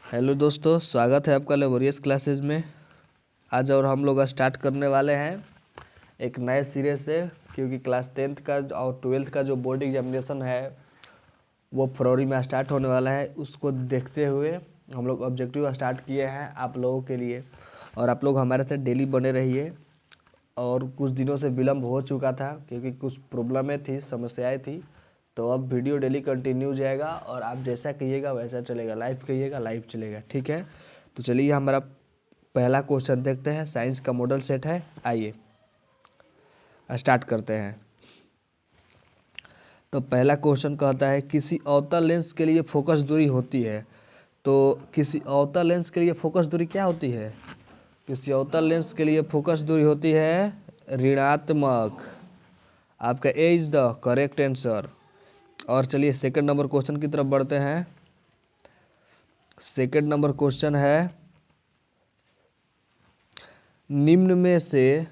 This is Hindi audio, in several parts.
हेलो दोस्तों, स्वागत है आपका लेबोरियस क्लासेस में। आज और हम लोग स्टार्ट करने वाले हैं एक नए सिरे से, क्योंकि क्लास 10th का और 12th का जो बोर्ड एग्जामिनेशन है वो फरवरी में स्टार्ट होने वाला है। उसको देखते हुए हम लोग ऑब्जेक्टिव स्टार्ट किए हैं आप लोगों के लिए, और आप लोग हमारे साथ डेली बने रहिए। और कुछ दिनों से विलम्ब हो चुका था क्योंकि कुछ प्रॉब्लमें थी, समस्याएं थी, तो अब वीडियो डेली कंटिन्यू जाएगा और आप जैसा कहिएगा वैसा चलेगा। लाइव कहिएगा लाइव चलेगा, ठीक है। तो चलिए हमारा पहला क्वेश्चन देखते हैं। साइंस का मॉडल सेट है, आइए स्टार्ट करते हैं। तो पहला क्वेश्चन कहता है किसी अवतल लेंस के लिए फोकस दूरी होती है। तो किसी अवतल लेंस के लिए फोकस दूरी क्या होती है? किसी अवतल लेंस के लिए फोकस दूरी होती है ऋणात्मक। आपका ए इज द करेक्ट आंसर। और चलिए सेकंड नंबर क्वेश्चन की तरफ बढ़ते हैं। सेकंड नंबर क्वेश्चन है निम्न में से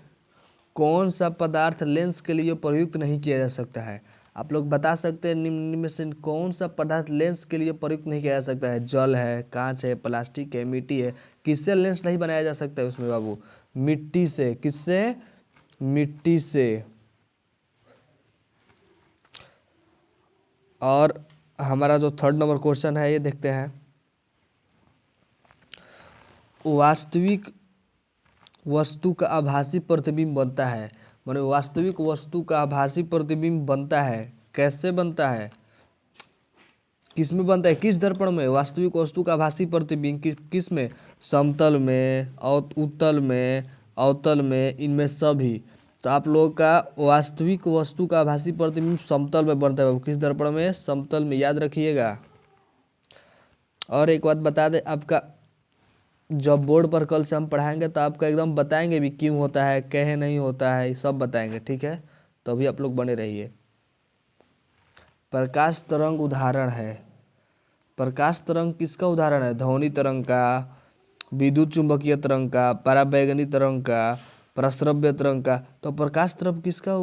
कौन सा पदार्थ लेंस के लिए प्रयुक्त नहीं किया जा सकता है? आप लोग बता सकते हैं निम्न में से कौन सा पदार्थ लेंस के लिए प्रयुक्त नहीं किया जा सकता है? जल है, कांच है, प्लास्टिक है, मिट्टी है। किससे लेंस नहीं बनाया जा सकता है उसमें बाबू? मिट्टी से। किससे? मिट्टी से। और हमारा जो थर्ड नंबर क्वेश्चन है ये देखते हैं। वास्तविक वस्तु का आभासी प्रतिबिंब बनता है, माने वास्तविक वस्तु का आभासी प्रतिबिंब बनता है। कैसे बनता है? किस में बनता है? किस दर्पण में वास्तविक वस्तु का आभासी प्रतिबिंब किस में? समतल में, उत्तल में, अवतल में, इनमें सभी। तो आप लोगों का वास्तविक वस्तु का आभासी प्रतिबिंब समतल में बनता है। किस दर्पण में? समतल में, याद रखिएगा। और एक बात बता दें, आपका जब बोर्ड पर कल से हम पढ़ाएंगे तो आपका एकदम बताएंगे भी क्यों होता है, कहे नहीं होता है, सब बताएंगे, ठीक है। तो अभी आप लोग बने रहिए। प्रकाश तरंग उदाहरण है। प्रकाश तरंग किसका उदाहरण है? ध्वनि तरंग का, विद्युत चुंबकीय तरंग का, पराबैंगनी तरंग का, प्रस्रव्य तरंग का। तो प्रकाश तरंग किसका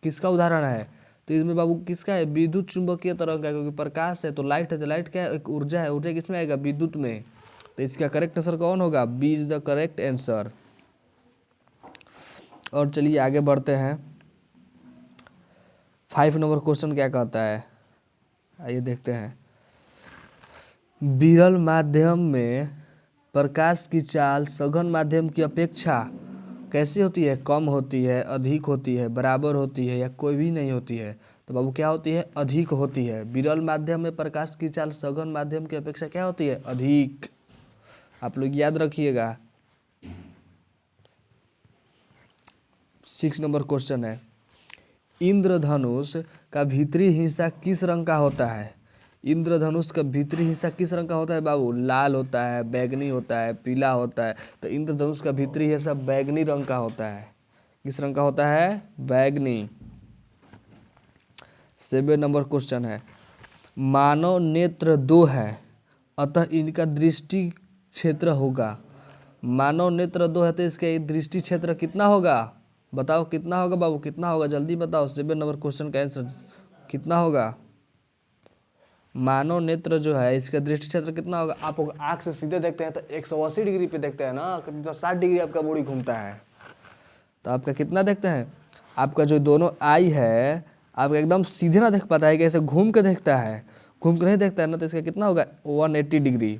किसका उदाहरण है? तो इसमें बाबू किसका है? विद्युत चुंबकीय तरंग का, क्योंकि प्रकाश है तो लाइट है, तो लाइट क्या है? एक ऊर्जा है। ऊर्जा किसमें आएगा? विद्युत में। तो इसका करेक्ट आंसर कौन होगा? B is the correct answer. और चलिए आगे बढ़ते हैं। 5 नंबर क्वेश्चन क्या कहता है, आइए देखते हैं। विरल माध्यम में प्रकाश की चाल सघन माध्यम की अपेक्षा कैसी होती है? कम होती है, अधिक होती है, बराबर होती है, या कोई भी नहीं होती है? तो बाबू क्या होती है? अधिक होती है। विरल माध्यम में प्रकाश की चाल सघन माध्यम की अपेक्षा क्या होती है? अधिक। आप लोग याद रखिएगा। 6 नंबर क्वेश्चन है इंद्रधनुष का भीतरी हिस्सा किस रंग का होता है? इंद्रधनुष का भीतरी हिस्सा किस रंग का होता है बाबू? लाल होता है, बैगनी होता है, पीला होता है। तो इंद्रधनुष का भीतरी हिस्सा बैगनी रंग का होता है। किस रंग का होता है? बैगनी। 7 नंबर क्वेश्चन है मानव नेत्र 2 है, अतः इनका दृष्टि क्षेत्र होगा। मानव नेत्र 2 है तो इसका दृष्टि क्षेत्र कितना होगा? बताओ कितना होगा बाबू? कितना होगा? जल्दी बताओ। 7 नंबर क्वेश्चन का आंसर कितना होगा? मानव नेत्र जो है इसका दृष्टि क्षेत्र कितना होगा? आप आंख से सीधे देखते हैं तो 180 डिग्री पे देखते हैं ना, तो 60 डिग्री आपका बॉडी घूमता है। तो आपका कितना देखते हैं? आपका जो दोनों आई है आपका एकदम सीधे ना देख पाता है, कैसे घूम के देखता है। घूम के नहीं देखता है ना, तो इसका कितना होगा? 180 डिग्री।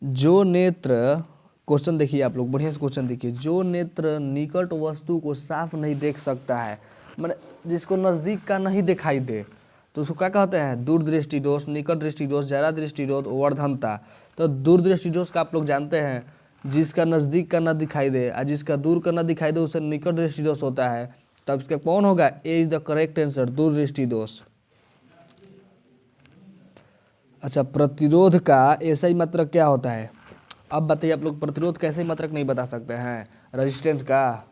जो नेत्र, क्वेश्चन देखिए आप लोग, बढ़िया से क्वेश्चन देखिए। जो नेत्र निकट वस्तु को साफ नहीं देख सकता है, माने जिसको नजदीक का नहीं दिखाई दे, तो उसको क्या कहते हैं? दूरदृष्टि दोष, निकट दृष्टि दोष, ज्यादा दृष्टि दोष, वर्धनता। तो दूरदृष्टि दोष का आप लोग जानते हैं, जिसका नजदीक का ना दिखाई दे और जिसका दूर का ना दिखाई दे उसे निकट दृष्टि दोष होता है। तब इसका कौन होगा? ए इज द करेक्ट आंसर, दूरदृष्टि दोष। अच्छा, प्रतिरोध का ऐसा ही मात्रक क्या होता है? अब बताइए आप लोग, प्रतिरोध का ऐसे ही मात्रक नहीं बता सकते हैं? रेजिस्टेंस का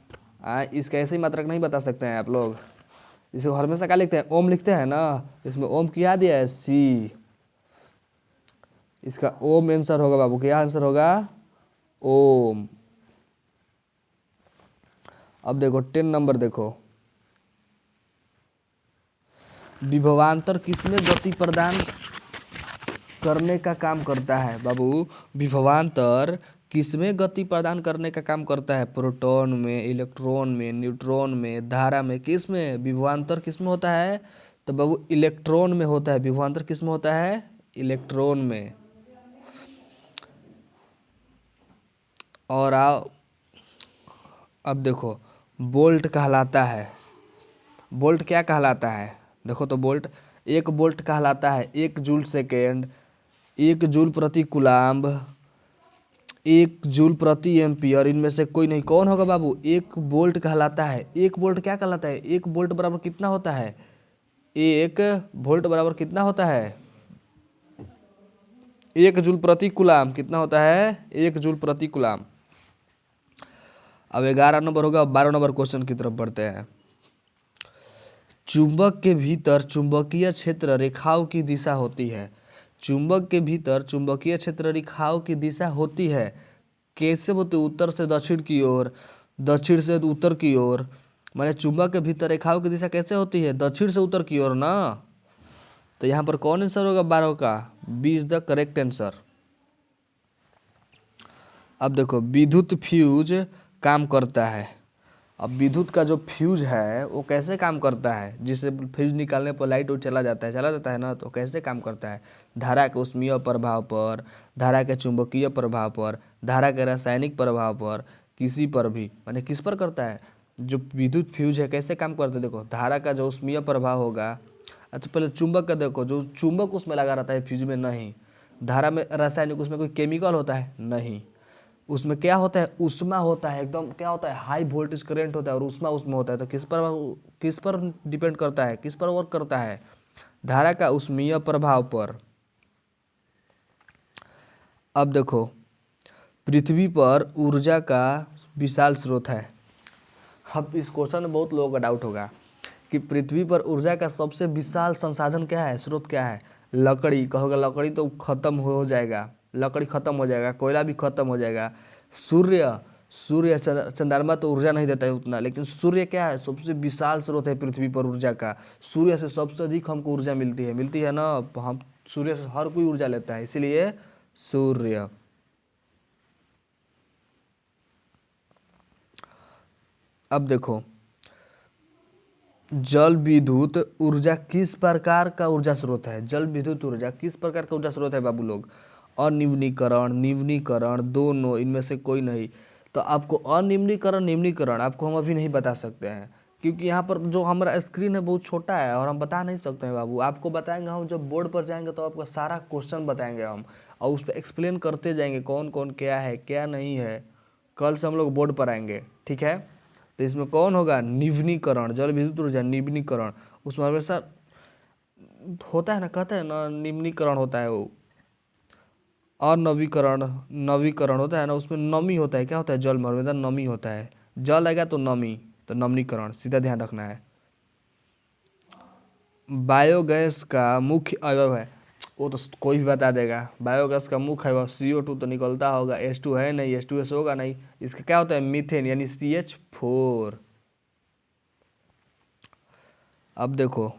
इसका ऐसे ही मात्रक नहीं बता सकते हैं आप लोग? इसे हमेशा क्या लिखते हैं? ओम लिखते हैं ना। इसमें ओम क्या दिया है? सी। इसका ओम आंसर होगा बाबू। क्या आंसर होगा? ओम। अब देखो 10 नंबर देखो। विभवांतर किसमें गति प्रदान करने का काम करता है बाबू? विभवांतर किसमें गति प्रदान करने का काम करता है? प्रोटॉन में, इलेक्ट्रॉन में, न्यूट्रॉन में, धारा में, किस में विभवांतर किस में होता है? तो बाबू इलेक्ट्रॉन में होता है। विभवांतर किस में होता है? इलेक्ट्रॉन में। और आओ अब देखो, बोल्ट कहलाता है। बोल्ट क्या कहलाता है? देखो तो बोल्ट, एक बोल्ट कहलाता है 1 जूल सेकेंड, 1 जूल प्रति कुलाम्ब, 1 जूल प्रति एम्पियर। इनमें से कोई नहीं। कौन होगा बाबू? एक बोल्ट कहलाता है। एक बोल्ट क्या कहलाता है? एक बोल्ट बराबर कितना होता है? एक वोल्ट बराबर कितना होता है? 1 जूल प्रति कुलाम। कितना होता है? 1 जूल प्रति कुलाम। अब 11 नंबर होगा। 12 नंबर क्वेश्चन की तरफ बढ़ते हैं। चुंबक के भीतर चुंबकीय क्षेत्र रेखाओं की दिशा होती है। चुंबक के भीतर चुंबकीय क्षेत्र रेखाओं की दिशा होती है। कैसे होती? उत्तर से दक्षिण की ओर, दक्षिण से उत्तर की ओर। माने चुंबक के भीतर रेखाओं की दिशा कैसे होती है? दक्षिण से उत्तर की ओर ना। तो यहाँ पर कौन आंसर होगा 12 का? B is the correct answer. अब देखो, विद्युत फ्यूज काम करता है। अब विद्युत का जो फ्यूज है वो कैसे काम करता है? जिससे फ्यूज निकालने पर लाइट और चला जाता है ना। तो कैसे काम करता है? धारा के ऊष्मीय प्रभाव पर, धारा के चुंबकीय प्रभाव पर, धारा के रासायनिक प्रभाव पर, किसी पर भी। माने किस पर करता है? जो विद्युत फ्यूज है कैसे काम करता है? देखो, धारा का जो ऊष्मीय प्रभाव होगा। अच्छा, पहले चुंबक का देखो, जो चुंबक उसमें लगा रहता है फ्यूज में नहीं। धारा में रासायनिक, उसमें कोई केमिकल होता है? नहीं। उसमें क्या होता है? ऊष्मा होता है। एकदम क्या होता है? हाई वोल्टेज करंट होता है और ऊष्मा उसमें होता है। तो किस पर डिपेंड करता है? किस पर वर्क करता है? धारा का ऊष्मीय प्रभाव पर। अब देखो, पृथ्वी पर ऊर्जा का विशाल स्रोत है। अब इस क्वेश्चन में बहुत लोगों का डाउट होगा कि पृथ्वी पर ऊर्जा का सबसे विशाल संसाधन क्या है? स्रोत क्या है? लकड़ी। कहोगे लकड़ी तो खत्म हो जाएगा, लकड़ी खत्म हो जाएगा, कोयला भी खत्म हो जाएगा। सूर्य, सूर्य चंद्रमा तो ऊर्जा नहीं देता है उतना, लेकिन सूर्य क्या है? सबसे विशाल स्रोत है पृथ्वी पर ऊर्जा का। सूर्य से सबसे अधिक हमको ऊर्जा मिलती है ना। हम सूर्य से हर कोई ऊर्जा लेता है, इसीलिए सूर्य। अब देखो, जल विद्युत ऊर्जा किस प्रकार का ऊर्जा स्रोत है? जल विद्युत ऊर्जा किस प्रकार का ऊर्जा स्रोत है बाबू लोग? अनिम्नीकरण, निम्नीकरण, दोनों, इनमें से कोई नहीं। तो आपको अनिम्नीकरण, निम्नीकरण आपको हम अभी नहीं बता सकते हैं, क्योंकि यहाँ पर जो हमारा स्क्रीन है बहुत छोटा है और हम बता नहीं सकते हैं बाबू। आपको बताएंगे हम जब बोर्ड पर जाएंगे तो आपका सारा क्वेश्चन बताएंगे हम, और उस पर एक्सप्लेन करते जाएंगे कौन कौन क्या है क्या नहीं है। कल से हम लोग बोर्ड पर आएंगे, ठीक है। तो इसमें कौन होगा? निम्नीकरण, जल विद्युत ऊर्जा निम्नीकरण। उसमें हमेशा होता है ना, कहते हैं ना निम्नीकरण होता है वो। अनवीकरण, नवीकरण होता है ना, उसमें नमी होता है। क्या होता है? जल में हमेशा नमी होता है। जल आएगा तो नमी, तो नम्नीकरण, सीधा ध्यान रखना है। बायोगैस का मुख्य अवयव है, वो तो कोई भी बता देगा। बायोगैस का मुख्य अवयव CO2 तो निकलता होगा, H2 है नहीं, H2S होगा नहीं। इसका क्या होता है? मीथेन, यानी CH4। अब देखो,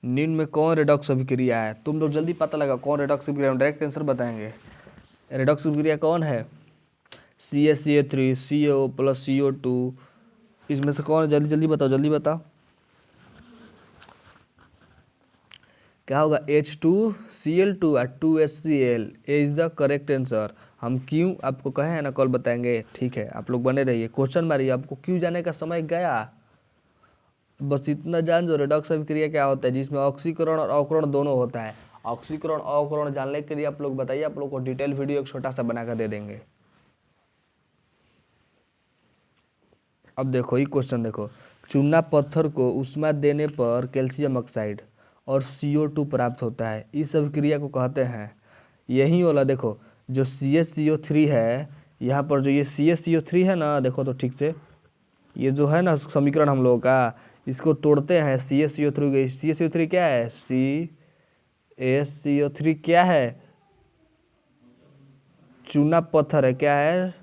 निम्न में कौन रेडॉक्स अभिक्रिया है? तुम लोग जल्दी पता लगा कौन रेडॉक्स अभिक्रिया, डायरेक्ट आंसर बताएंगे। रेडॉक्स अभिक्रिया कौन है? CaCO3, CO plus CO2। इसमें से कौन है? जल्दी जल्दी बताओ, जल्दी बताओ। क्या होगा? H2Cl2 और 2HCl is the correct answer. हम क्यों आपको कहे हैं ना, कल बताएंगे, ठीक है। आप लोग बने रहिए, क्वेश्चन मारिए। आपको क्यों जाने का समय गया, बस इतना जान जो रेडॉक्स अभिक्रिया क्या होता है, जिसमें ऑक्सीकरण और अवकरण दोनों होता है। ऑक्सीकरण अवकरण जानने के लिए आप लोग बताइए, आप लोग को डिटेल वीडियो एक छोटा सा बना कर दे देंगे। अब देखो ये क्वेश्चन देखो, चूना पत्थर को उष्मा देने पर कैल्शियम ऑक्साइड और CO2 प्राप्त होता है। इस अभिक्रिया को कहते हैं, यही वाला देखो जो CaCO3 है, यहाँ पर जो ये CaCO3 है ना, देखो तो ठीक से, ये जो है ना समीकरण हम लोगों का, इसको तोड़ते हैं। CaCO3 क्या है? CaCO3 क्या है? चूना पत्थर है। क्या है?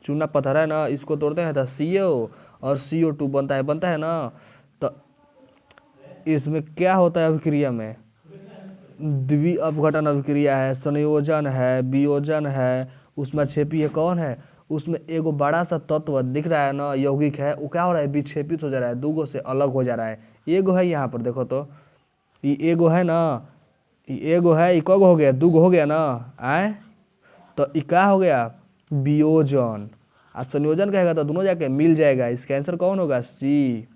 चूना पत्थर है ना, इसको तोड़ते हैं तो CO और CO2 बनता है ना। तो इसमें क्या होता है अभिक्रिया में? द्वि अपघटन अभिक्रिया है, संयोजन है, वियोजन है, उष्माक्षेपी है, कौन है? उसमें एगो बड़ा सा तत्व दिख रहा है ना, यौगिक है, वो क्या हो रहा है? विक्षेपित हो जा रहा है, दूगो से अलग हो जा रहा है। एगो है यहाँ पर देखो तो, ये एगो है ना, ये एगो है, ये कगो हो गया? दूगो हो गया ना, आए तो ये क्या हो गया? वियोजन। और संयोजन कहेगा तो दोनों जाके मिल जाएगा। इसका आंसर कौन होगा? सी।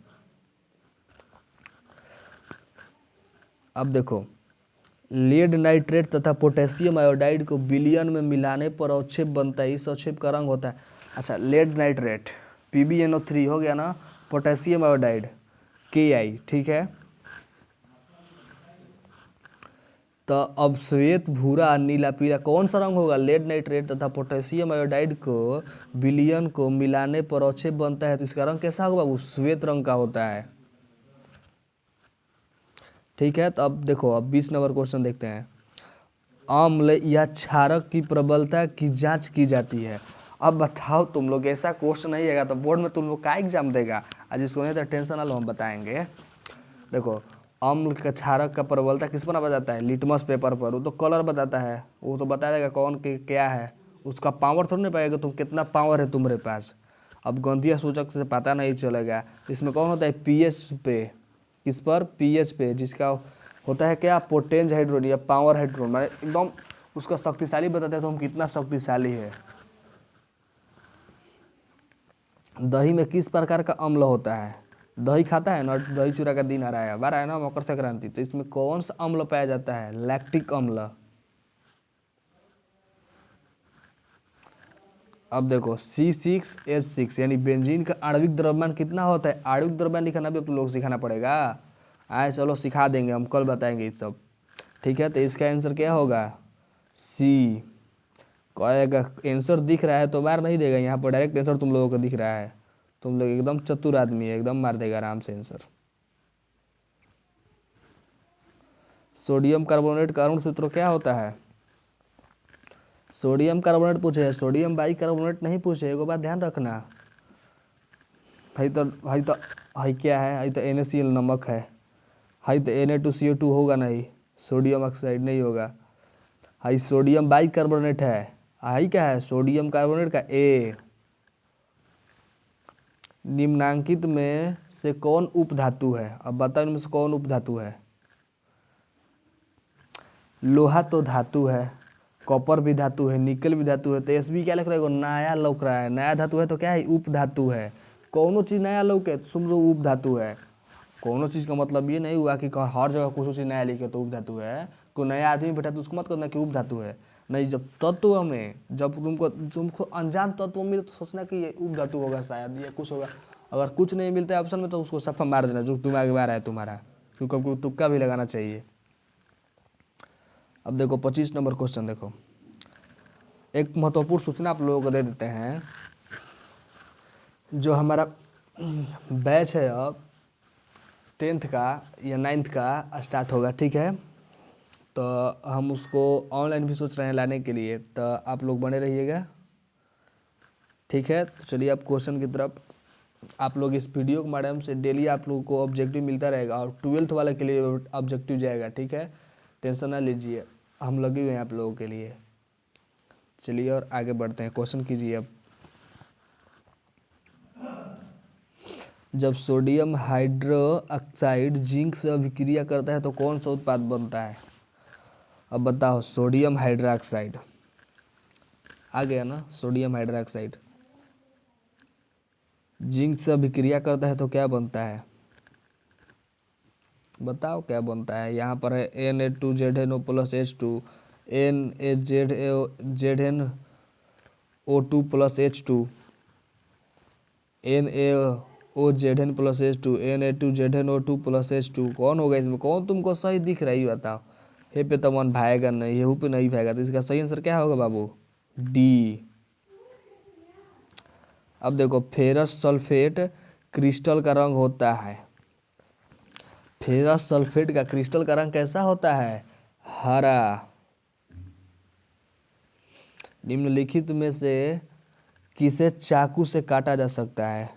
अब देखो, लेड नाइट्रेट तथा पोटेशियम आयोडाइड को विलयन में मिलाने पर अवक्षेप बनता है। इस अवक्षेप का रंग होता है, अच्छा, लेड नाइट्रेट PbNO3 हो गया ना, पोटेशियम आयोडाइड Ki, ठीक है। तो अब श्वेत, भूरा, नीला, पीला कौन सा रंग होगा? लेड नाइट्रेट तथा पोटेशियम आयोडाइड को विलयन को मिलाने पर अवक्षेप बनता है, तो इसका रंग कैसा होगा बाबू? श्वेत रंग का होता है, ठीक है। तो अब देखो, अब 20 नंबर क्वेश्चन देखते हैं। अम्ल या क्षारक की प्रबलता की जांच की जाती है। अब बताओ तुम लोग, ऐसा क्वेश्चन नहीं आएगा तो बोर्ड में तुम लोग का एग्जाम देगा? आज इसको नहीं तो टेंशन ना लो, हम बताएंगे। देखो, अम्ल का क्षारक का प्रबलता किस पर बताता है? लिटमस पेपर पर। वो तो कलर बताता है, वो तो बता देगा कौन के क्या है। उसका पावर थोड़ी नहीं पाएगा तुम, कितना पावर है तुम्हारे पास। अब गंधीय सूचक से पता नहीं चलेगा। इसमें कौन होता है? पीएच पे। किस पर? पीएच पे, जिसका होता है क्या? पोटेंज हाइड्रोजन या पावर हाइड्रोजन, माने एकदम उसका शक्तिशाली बताते हैं तो हम कितना शक्तिशाली है। दही में किस प्रकार का अम्ल होता है? दही खाता है ना, दही चूड़ा का दिन आ रहा है, बार है ना, मकर संक्रांति, तो इसमें कौन सा अम्ल पाया जाता है? लैक्टिक अम्ल। अब देखो, C6H6 यानी बेंजीन का आणविक द्रव्यमान कितना होता है? आणविक द्रव्यमान लिखना भी आप लोग सिखाना पड़ेगा। आए चलो सिखा देंगे, हम कल बताएंगे ये सब, ठीक है। तो इसका आंसर क्या होगा? सी। कहेगा आंसर दिख रहा है तो मार नहीं देगा, यहाँ पर डायरेक्ट आंसर तुम लोगों को दिख रहा है। तुम लोग एकदम चतुर आदमी है, एकदम मार देगा आराम से आंसर। सोडियम कार्बोनेट का अणु सूत्र क्या होता है? सोडियम कार्बोनेट पूछे है, सोडियम बाई कार्बोनेट नहीं पूछे। एगो बात ध्यान रखना, हाई क्या है? हाई तो NaCl नमक है। हाई तो Na2CO2 होगा नहीं, सोडियम ऑक्साइड नहीं होगा। हाई सोडियम बाई कार्बोनेट है। हाई क्या है? सोडियम कार्बोनेट का A। निम्नांकित में से कौन उपधातु है? अब बताओ इनमें से कौन उपधातु है? लोहा तो धातु है, कॉपर भी धातु है, निकल भी धातु है, तो Sb क्या लिख रहा है? नया लौक रहा है, नया धातु है तो क्या है? उपधातु है। कौनो चीज नया लौके तो समझो उपधातु है। कोनो चीज का मतलब ये नहीं हुआ कि हर जगह कुछ चीज नया लिखे तो उपधातु है। कोई नया आदमी बैठा तो उसको मत करना कि उपधातु है। नहीं, जब तत्व में, जब तुमको अनजान तत्व मिले तो सोचना कि ये उपधातु होगा, शायद ये कुछ होगा। अगर कुछ नहीं मिलता है ऑप्शन में तो उसको सफा मार देना, जो दिमाग में आ रहा है तुम्हारा, क्योंकि आपको तुक्का भी लगाना चाहिए। अब देखो 25 नंबर क्वेश्चन देखो, एक महत्वपूर्ण सूचना आप लोगों को दे देते हैं। जो हमारा बैच है अब 10th का या 9th का स्टार्ट होगा, ठीक है। तो हम उसको ऑनलाइन भी सोच रहे हैं लाने के लिए, तो आप लोग बने रहिएगा, ठीक है। तो चलिए अब क्वेश्चन की तरफ। आप लोग इस वीडियो के माध्यम से डेली आप लोगों को ऑब्जेक्टिव मिलता रहेगा, और 12th वाले के लिए ऑब्जेक्टिव जाएगा, ठीक है। टेंशन ना लीजिए, हम लगे हुए हैं आप लोगों के लिए। चलिए और आगे बढ़ते हैं, क्वेश्चन कीजिए अब। जब सोडियम हाइड्रोक्साइड जिंक से अभिक्रिया करता है तो कौन सा उत्पाद बनता है? अब बताओ, सोडियम हाइड्रोक्साइड आ गया ना, सोडियम हाइड्रोक्साइड जिंक से अभिक्रिया करता है तो क्या बनता है? बताओ क्या बनता है। यहाँ पर है Na2ZnO plus H2, NaZnO2 plus H2, NaOZn plus H2, Na2ZnO2 plus H2। कौन होगा इसमें? कौन तुमको सही दिख रहा है बताओ। हे पे तो मन भाएगा नहीं, हेहू पे नहीं भाएगा, तो इसका सही आंसर क्या होगा बाबू? डी। अब देखो, फेरस सल्फेट क्रिस्टल का रंग होता है। फेरस सल्फेट का क्रिस्टल का रंग कैसा होता है? हरा। निम्नलिखित में से किसे चाकू से काटा जा सकता है?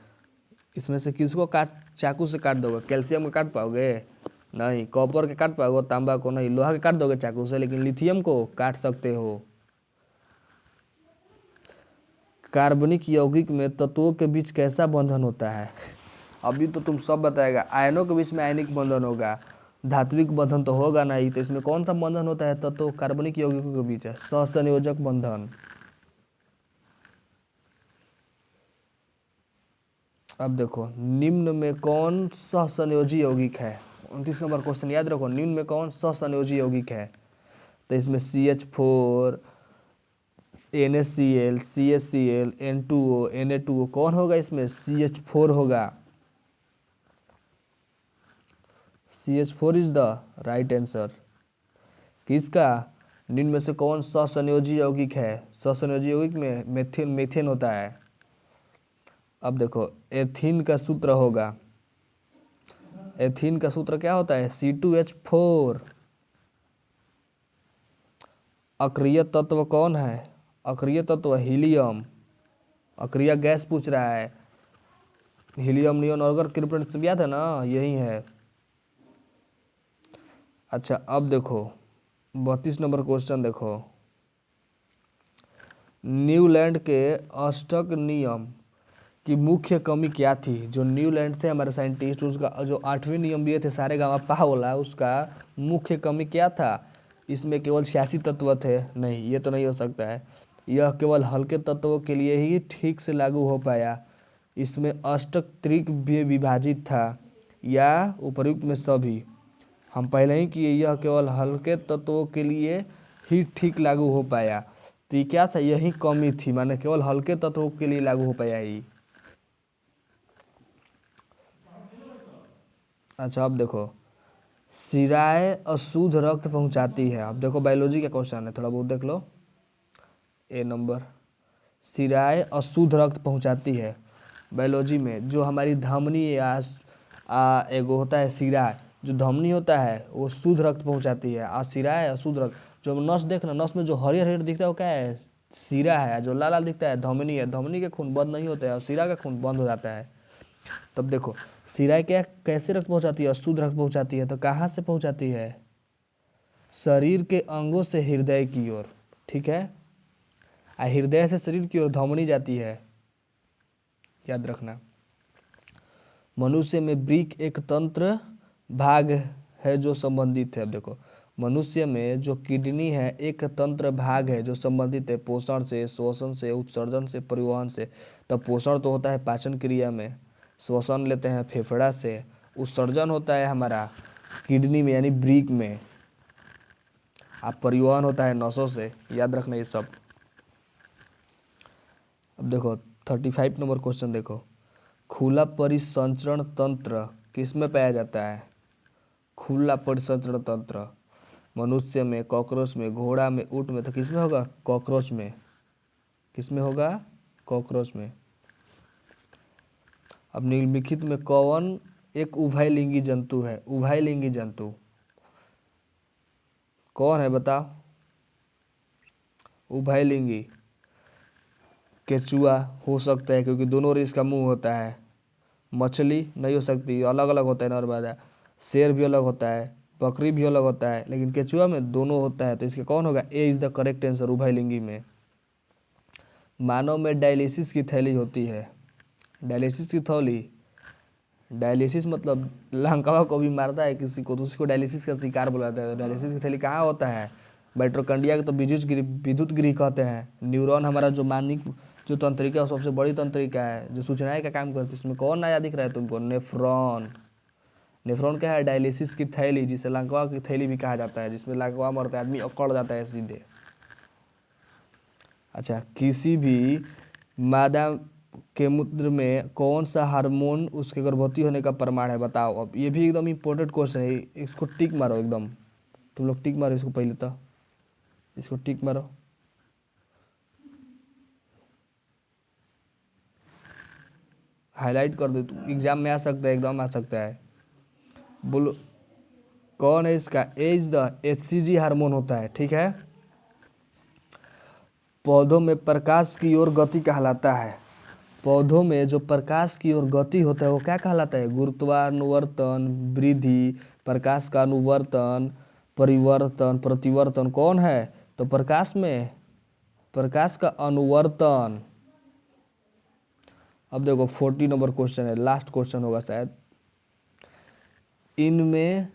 इसमें से किसको चाकू से काट दोगे? कैल्शियम को काट पाओगे? नहीं, कॉपर के काट पाओगे, तांबा को नहीं। लोहा के काट दोगे चाकू से, लेकिन लिथियम को काट सकते हो। कार्बनिक यौगिक में तत्वों के बीच कैसा बंधन होता है? अभी तो तुम सब बताएगा। आयनों के बीच में आयनिक बंधन होगा, धात्विक बंधन तो होगा नहीं, तो इसमें कौन सा बंधन होता है? तत्व कार्बनिक यौगिकों के बीच है, सहसंयोजक बंधन। अब देखो, निम्न में कौन सहसंयोजी यौगिक है? 29 नंबर क्वेश्चन याद रखो, निम्न में कौन सहसंयोजी यौगिक है? तो इसमें CH4, NaCl, CaCl, N2O, Na2O, कौन होगा इसमें? CH4 होगा। CH4 is the right answer. किसका? निम्न में से कौन सहसंयोजी यौगिक है? सहसंयोजी यौगिक में मीथेन होता है। अब देखो, एथीन का सूत्र होगा, एथीन का सूत्र क्या होता है? C2H4। अक्रिय तत्व कौन है? अक्रिय तत्व हीलियम। अक्रिय गैस पूछ रहा है, हीलियम, नियॉन, ऑर्गन, क्रिप्टन, सब याद है ना, यही है। अच्छा, अब देखो 32 नंबर क्वेश्चन देखो, न्यूलैंड के अष्टक नियम की मुख्य कमी क्या थी? जो न्यूलैंड थे हमारे साइंटिस्ट, उसका जो 8वें नियम दिए थे सारे गामा पा वाला, उसका मुख्य कमी क्या था? इसमें केवल 86 तत्व थे? नहीं, ये तो नहीं हो सकता है। यह केवल हल्के तत्वों के लिए ही ठीक से लागू हो पाया। इसमें अष्टक त्रिक भी विभाजित था, या उपर्युक्त में सभी? हम पहले ही किए, यह केवल हल्के तत्वों के लिए ही ठीक लागू हो पाया। तो ये क्या था? यही कमी थी, माने केवल हल्के तत्वों के लिए लागू हो पाया ही। अच्छा, अब देखो, सिराए अशुद्ध रक्त पहुंचाती है। अब देखो बायोलॉजी का क्वेश्चन है, थोड़ा बहुत देख लो। ए नंबर, सिराए अशुद्ध रक्त पहुंचाती है। बायोलॉजी में जो हमारी धमनी या एगो होता है सिरा, जो धमनी होता है वो शुद्ध रक्त पहुंचाती है, और सिराए अशुद्ध रक्त। जो नस देखना, नस में जो हरियर हरियर दिखता है वो क्या है? सिरा है। जो लाल लाल दिखता है धमनी है। धमनी के खून बंद नहीं होता है और सिरा का खून बंद हो जाता है। तब देखो, सिराए क्या कैसे रक्त पहुंचाती है? अशुद्ध रक्त पहुंचाती है। तो कहाँ से पहुंचाती है? शरीर के अंगों से हृदय की ओर, ठीक है। हृदय से शरीर की ओर धमनी जाती है, याद रखना। मनुष्य में वृक्क एक तंत्र भाग है जो संबंधित है। अब देखो, मनुष्य में जो किडनी है एक तंत्र भाग है जो संबंधित है पोषण से, श्वसन से, उत्सर्जन से, परिवहन से। तब पोषण तो होता है पाचन क्रिया में, श्वसन लेते हैं फेफड़ा से, उत्सर्जन होता है हमारा किडनी में यानी वृक्क में, आप परिवहन होता है नसों से। याद रखना ये सब। अब देखो 35 नंबर क्वेश्चन देखो, खुला परिसंचरण तंत्र किसमें पाया जाता है? खुला परिसंचरण तंत्र मनुष्य में, कॉकरोच में, घोड़ा में, ऊंट में। तो किसमें होगा? कॉकरोच में। किसमें होगा? कॉकरोच में। अब निम्नलिखित में कौन एक उभयलिंगी जंतु है? उभयलिंगी जंतु कौन है बताओ? उभयलिंगी केचुआ हो सकता है क्योंकि दोनों ओर इसका मुंह होता है। मछली नहीं हो सकती, अलग अलग होता है नर्मदा। शेर भी अलग होता है, बकरी भी अलग होता है, लेकिन केचुआ में दोनों होता है। तो इसके कौन होगा? ए इज द करेक्ट आंसर, उभयलिंगी में। मानव में डायलिसिस की थैली होती है। डायलिसिस की थैली, डायलिसिस मतलब लंकावा को भी मारता है किसी को तो उसको डायलिसिस का शिकार बुलाता है। तो डायलिसिस की थैली कहाँ होता है? माइटोकॉन्ड्रिया के तो विद्युत गृह कहते हैं। न्यूरॉन हमारा जो माननिक जो तंत्रिका है वो सबसे बड़ी तंत्रिका है जो सूचनाएं का काम करती है। उसमें कौन नया दिख रहा है तुमको? नेफ्रॉन। नेफ्रॉन क्या है? डायलिसिस की थैली, जिसे लंकवा की थैली भी कहा जाता है, जिसमें लंकवा मरता है आदमी अकड़ जाता है सीधे। अच्छा, किसी भी मादा के मूत्र में कौन सा हार्मोन उसके गर्भवती होने का प्रमाण है? बताओ। अब ये भी एकदम इम्पोर्टेंट क्वेश्चन है, इसको टिक मारो एकदम। तुम लोग टिक मारो इसको पहले तो, इसको टिक मारो। हाईलाइट कर दो, एग्जाम में आ सकता है, एकदम आ सकता है। बोलो कौन है इसका? एज द HCG हार्मोन होता है, ठीक है। पौधों में प्रकाश की ओर गति कहलाता है। पौधों में जो प्रकाश की ओर गति होता है वो क्या कहलाता है? गुरुत्वानुवर्तन, वृद्धि, प्रकाश का अनुवर्तन, परिवर्तन, प्रतिवर्तन कौन है? तो प्रकाश में प्रकाश का अनुवर्तन। अब देखो 40 नंबर क्वेश्चन है, लास्ट क्वेश्चन होगा शायद। इनमें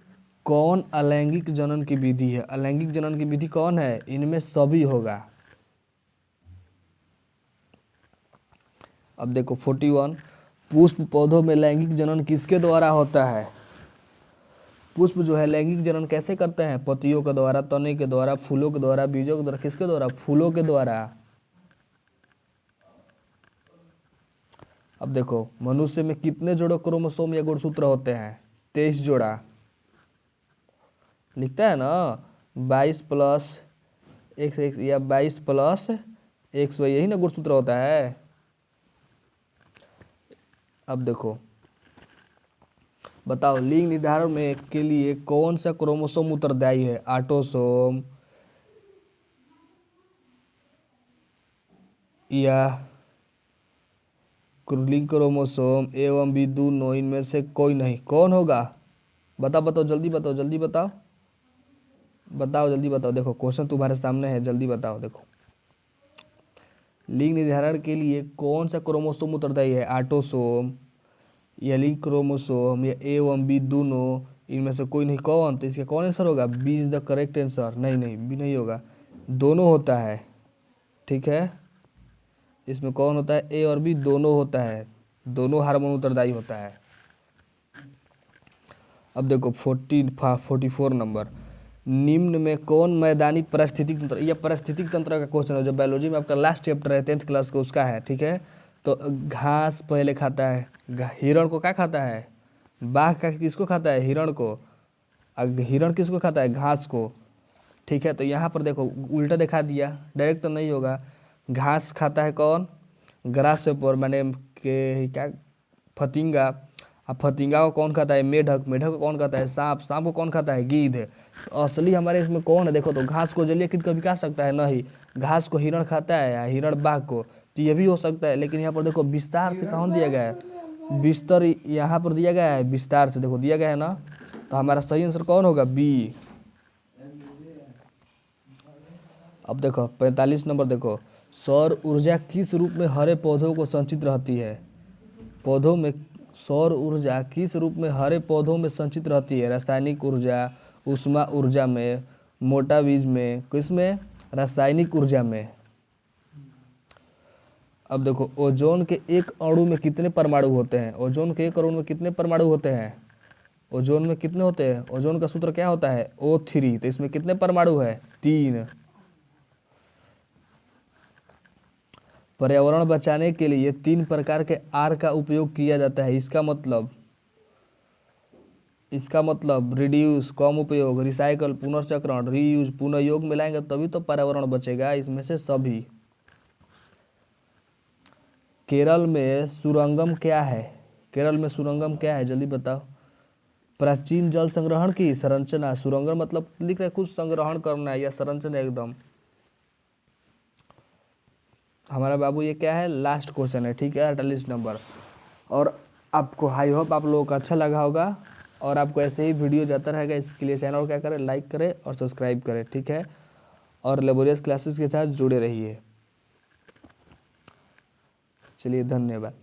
कौन अलैंगिक जनन की विधि है? अलैंगिक जनन की विधि कौन है? इनमें सभी होगा। अब देखो 41, पुष्प पौधों में लैंगिक जनन किसके द्वारा होता है? पुष्प जो है लैंगिक जनन कैसे करते हैं? पत्तियों के द्वारा, तने के द्वारा, फूलों के द्वारा, बीजों के द्वारा। किसके द्वारा? फूलों के द्वारा। अब देखो मनुष्य में कितने जोड़े क्रोमोसोम या गुणसूत्र होते हैं? 23 जोड़ा। लिखता है ना 22 प्लस x या 22 प्लस XY, यही ना गुणसूत्र होता है। अब देखो बताओ लिंग निर्धारण में के लिए कौन सा क्रोमोसोम उत्तरदायी है? ऑटोसोम या लिंग क्रोमोसोम एवं बी दोनों, इनमें से कोई नहीं। कौन होगा? बताओ बताओ जल्दी बताओ, जल्दी बताओ, बताओ जल्दी बताओ। देखो क्वेश्चन तुम्हारे सामने है, जल्दी बताओ। देखो लिंग निर्धारण के लिए कौन सा क्रोमोसोम उत्तरदायी है? ऑटोसोम या लिंग क्रोमोसोम या ए एवं बी दोनों, इनमें से कोई नहीं। कौन? तो इसका कौन आंसर होगा? B is the correct answer. नहीं नहीं, बी नहीं होगा, दोनों होता है। ठीक है, इसमें कौन होता है? ए और बी दोनों होता है, दोनों हार्मोन उत्तरदायी होता है। अब देखो 44 नंबर, निम्न में कौन मैदानी पारिस्थितिक तंत्र, यह पारिस्थितिक तंत्र का क्वेश्चन है जो बायोलॉजी में आपका लास्ट चैप्टर है 10th क्लास का, उसका है। ठीक है, तो घास पहले खाता है। हिरण को क्या खाता है? बाघ का किसको खाता है? हिरण को। हिरण किसको खाता है? घास को। ठीक है, तो यहाँ पर देखो उल्टा दिखा दिया, डायरेक्ट तो नहीं होगा। घास खाता है कौन? ग्रास ऊपर मैंने के क्या, फतिंगा। अब फतिंगा को कौन खाता है? मेढक। मेढक को कौन खाता है? सांप। सांप को कौन खाता है? गीध। तो असली हमारे इसमें कौन है? देखो तो घास को जलीय कीट कभी खा सकता है? नहीं। घास को हिरण खाता है या हिरण बाघ को, तो ये भी हो सकता है। लेकिन यहाँ पर देखो विस्तार से कौन दिया गया है? बिस्तर यहाँ पर दिया गया है विस्तार से, देखो दिया गया है ना, तो हमारा सही आंसर कौन होगा? बी। अब देखो 45 नंबर, देखो सौर ऊर्जा किस रूप में हरे पौधों को संचित रहती है? पौधों में सौर ऊर्जा किस रूप में हरे पौधों में संचित रहती है? रासायनिक ऊर्जा, ऊष्मा ऊर्जा में, मोटा बीज में, किसमें? रासायनिक ऊर्जा में। अब देखो ओजोन के एक अणु में कितने परमाणु होते हैं? ओजोन के एक अणु में कितने परमाणु होते हैं? ओजोन में कितने होते हैं? ओजोन का सूत्र क्या होता है? O3। तो इसमें कितने परमाणु है? 3। पर्यावरण बचाने के लिए 3 प्रकार के आर का उपयोग किया जाता है। इसका मतलब रिड्यूस कम उपयोग, रिसाइकल पुनर्चक्रण, रीयूज पुनः योग मिलाएंगे तभी तो पर्यावरण बचेगा। इसमें से सभी। केरल में सुरंगम क्या है? केरल में सुरंगम क्या है? जल्दी बताओ। प्राचीन जल संग्रहण की संरचना। सुरंगम मतलब लिख रहे कुछ संग्रहण करना है या संरचना एकदम। हमारा बाबू ये क्या है? लास्ट क्वेश्चन है। ठीक है 48 नंबर। और आपको आई होप आप लोगों को अच्छा लगा होगा, और आपको ऐसे ही वीडियो जाता रहेगा। इसके लिए चैनल को क्या करें? लाइक करें और सब्सक्राइब करें। ठीक है, और लेबोरियस क्लासेस के साथ जुड़े रहिए। चलिए धन्यवाद।